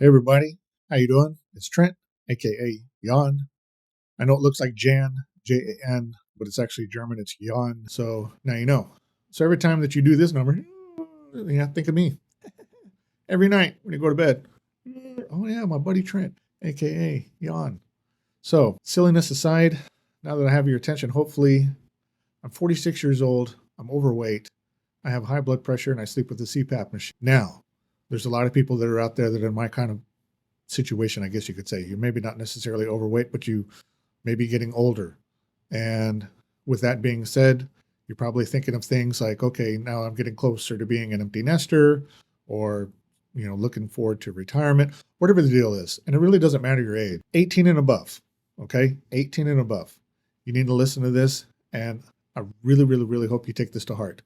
Hey everybody, how you doing? It's Trent, aka Yawn. I know it looks like Jan, Jan, but it's actually German. It's Yawn. So now you know. So every time that you do this number, yeah, think of me. Every night when you go to bed. Oh yeah, my buddy Trent, aka Yawn. So silliness aside, now that I have your attention, hopefully I'm 46 years old. I'm overweight. I have high blood pressure and I sleep with a CPAP machine. Now, there's a lot of people that are out there that are in my kind of situation, I guess you could say. You're maybe not necessarily overweight, but you may be getting older. And with that being said, you're probably thinking of things like, okay, now I'm getting closer to being an empty nester or, looking forward to retirement, whatever the deal is. And it really doesn't matter your age, 18 and above. Okay. 18 and above. You need to listen to this. And I really, really, really hope you take this to heart.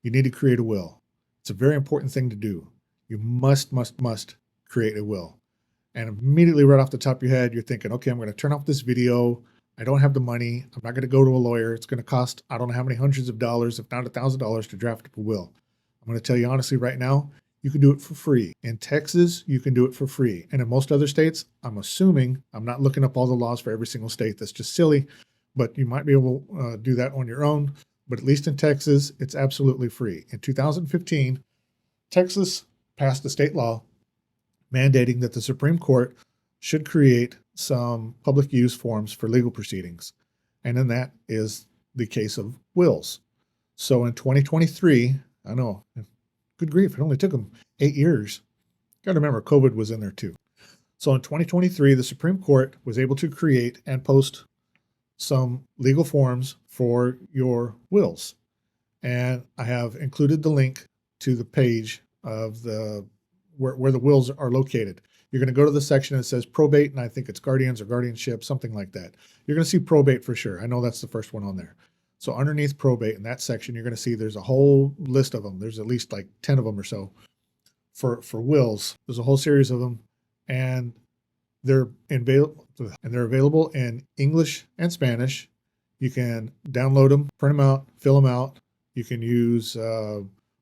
You need to create a will. It's a very important thing to do. You must create a will. And immediately right off the top of your head, you're thinking, okay, I'm going to turn off this video. I don't have the money. I'm not going to go to a lawyer. It's going to cost, I don't know how many hundreds of dollars, if not $1,000 to draft up a will. I'm going to tell you honestly right now, you can do it for free. In Texas, you can do it for free. And in most other states, I'm assuming, I'm not looking up all the laws for every single state. That's just silly, but you might be able to do that on your own. But at least in Texas, it's absolutely free. In 2015, Texas passed a state law mandating that the Supreme Court should create some public use forms for legal proceedings. And then that is the case of wills. So in 2023, I know, good grief, it only took them 8 years. Got to remember, COVID was in there too. So in 2023, the Supreme Court was able to create and post some legal forms for your wills. And I have included the link to the page of where the wills are located. You're going to go to the section that says probate, and I think it's guardians or guardianship, something like that. You're going to see probate for sure. I know that's the first one on there. So underneath probate in that section, you're going to see there's a whole list of them. There's at least like 10 of them or so for wills. There's a whole series of them, and they're available in English and Spanish. You can download them, print them out, fill them out. You can use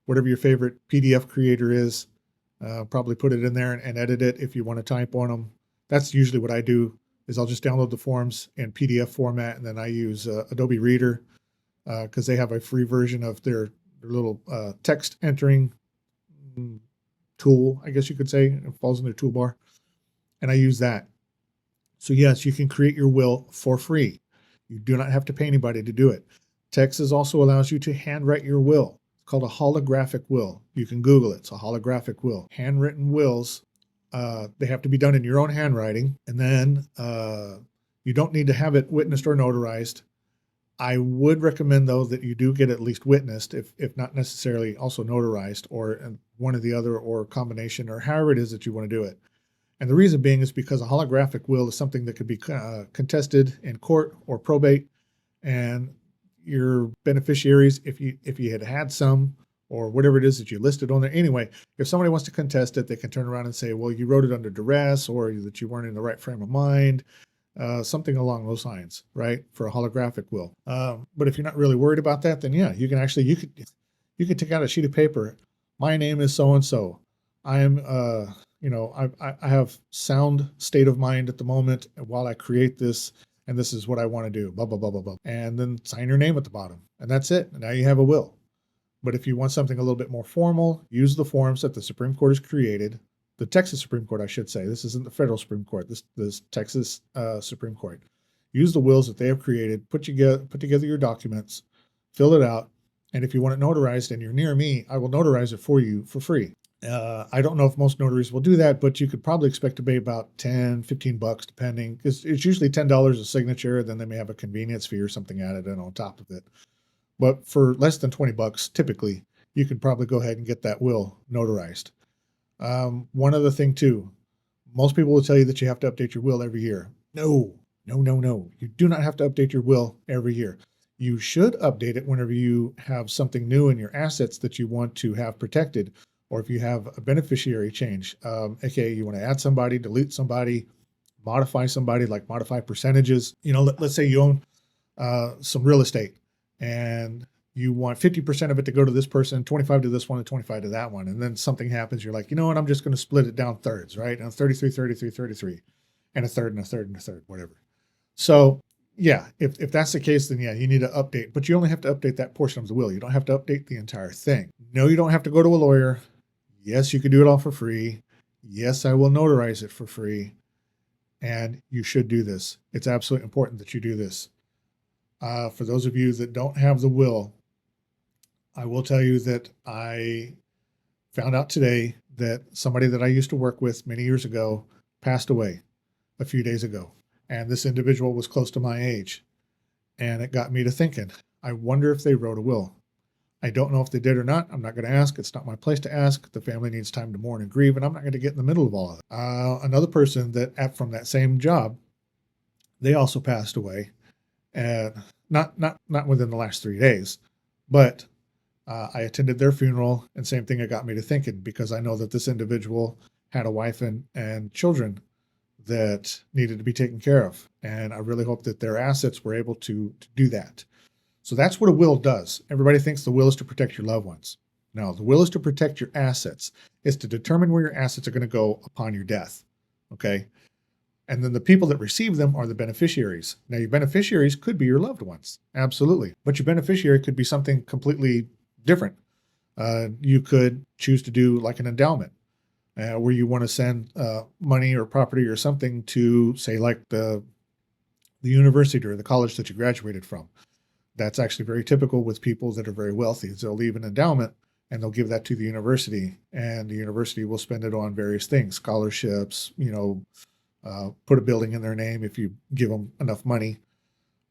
whatever your favorite PDF creator is. Probably put it in there and edit it if you want to type on them. That's usually what I do, is I'll just download the forms in PDF format, and then I use Adobe Reader because they have a free version of their little text entering tool, I guess you could say. It falls in their toolbar. And I use that. So yes, you can create your will for free. You do not have to pay anybody to do it. Texas also allows you to handwrite your will. It's called a holographic will. You can Google it. It's a holographic will. Handwritten wills, they have to be done in your own handwriting. And then you don't need to have it witnessed or notarized. I would recommend, though, that you do get at least witnessed, if not necessarily also notarized, or one or the other, or a combination, or however it is that you want to do it. And the reason being is because a holographic will is something that could be contested in court or probate, and your beneficiaries, if you had some, or whatever it is that you listed on there. Anyway, if somebody wants to contest it, they can turn around and say, well, you wrote it under duress, or that you weren't in the right frame of mind, something along those lines, right? For a holographic will. But if you're not really worried about that, then yeah, you can actually, you could take out a sheet of paper. My name is so-and-so. I am, I have sound state of mind at the moment while I create this, and this is what I want to do, blah, blah, blah, blah, blah. And then sign your name at the bottom. And that's it. Now you have a will. But if you want something a little bit more formal, use the forms that the Supreme Court has created. The Texas Supreme Court, I should say. This isn't the federal Supreme Court. This Texas Supreme Court. Use the wills that they have created. Put together your documents. Fill it out. And if you want it notarized and you're near me, I will notarize it for you for free. I don't know if most notaries will do that, but you could probably expect to pay about $10, $15, depending. It's usually $10 a signature. Then they may have a convenience fee or something added in on top of it. But for less than $20, typically, you can probably go ahead and get that will notarized. One other thing too, most people will tell you that you have to update your will every year. No. You do not have to update your will every year. You should update it whenever you have something new in your assets that you want to have protected, or if you have a beneficiary change, aka you want to add somebody, delete somebody, modify somebody, like modify percentages. Let's say you own some real estate, and you want 50% of it to go to this person, 25 to this one, and 25 to that one. And then something happens. You're like, you know what? I'm just going to split it down thirds, right? And 33, 33, 33, and a third and a third and a third, whatever. So yeah, if that's the case, then yeah, you need to update, but you only have to update that portion of the will. You don't have to update the entire thing. No, you don't have to go to a lawyer. Yes, you can do it all for free. Yes, I will notarize it for free. And you should do this. It's absolutely important that you do this. For those of you that don't have the will, I will tell you that I found out today that somebody that I used to work with many years ago passed away a few days ago. And this individual was close to my age. And it got me to thinking, I wonder if they wrote a will. I don't know if they did or not. I'm not going to ask. It's not my place to ask. The family needs time to mourn and grieve, and I'm not going to get in the middle of all of it. Another person that from that same job, they also passed away, and not within the last 3 days, but I attended their funeral, and same thing, it got me to thinking, because I know that this individual had a wife and children that needed to be taken care of, and I really hope that their assets were able to do that. So that's what a will does. Everybody thinks the will is to protect your loved ones. No, the will is to protect your assets. It's to determine where your assets are going to go upon your death. Okay? And then the people that receive them are the beneficiaries. Now, your beneficiaries could be your loved ones. Absolutely. But your beneficiary could be something completely different. You could choose to do like an endowment where you want to send money or property or something to, say, like the university or the college that you graduated from. That's actually very typical with people that are very wealthy. They'll leave an endowment and they'll give that to the university, and the university will spend it on various things, scholarships, put a building in their name if you give them enough money.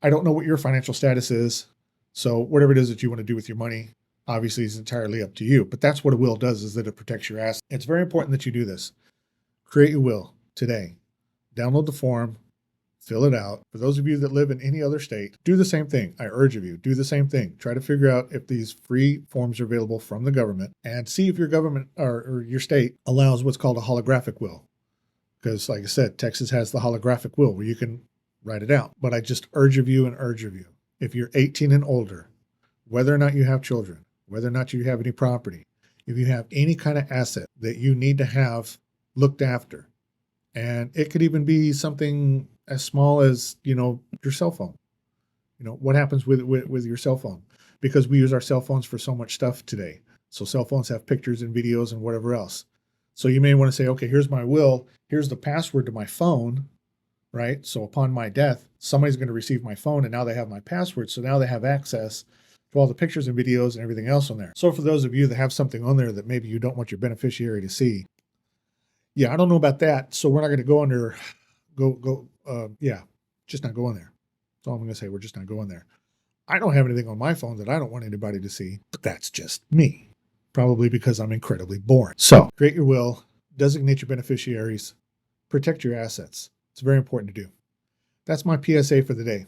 I don't know what your financial status is, so whatever it is that you want to do with your money, obviously is entirely up to you. But that's what a will does, is that it protects your assets. It's very important that you do this. Create your will today. Download the form. Fill it out. For those of you that live in any other state, do the same thing. I urge of you, do the same thing. Try to figure out if these free forms are available from the government, and see if your government or your state allows what's called a holographic will. Because like I said, Texas has the holographic will where you can write it out. But I just urge of you, if you're 18 and older, whether or not you have children, whether or not you have any property, if you have any kind of asset that you need to have looked after, and it could even be something as small as, your cell phone. What happens with your cell phone? Because we use our cell phones for so much stuff today. So cell phones have pictures and videos and whatever else. So you may want to say, okay, here's my will. Here's the password to my phone, right? So upon my death, somebody's going to receive my phone, and now they have my password. So now they have access to all the pictures and videos and everything else on there. So for those of you that have something on there that maybe you don't want your beneficiary to see, yeah, I don't know about that. So we're not going to go under, just not going there. That's all I'm going to say. We're just not going there. I don't have anything on my phone that I don't want anybody to see, but that's just me. Probably because I'm incredibly boring. So create your will, designate your beneficiaries, protect your assets. It's very important to do. That's my PSA for the day.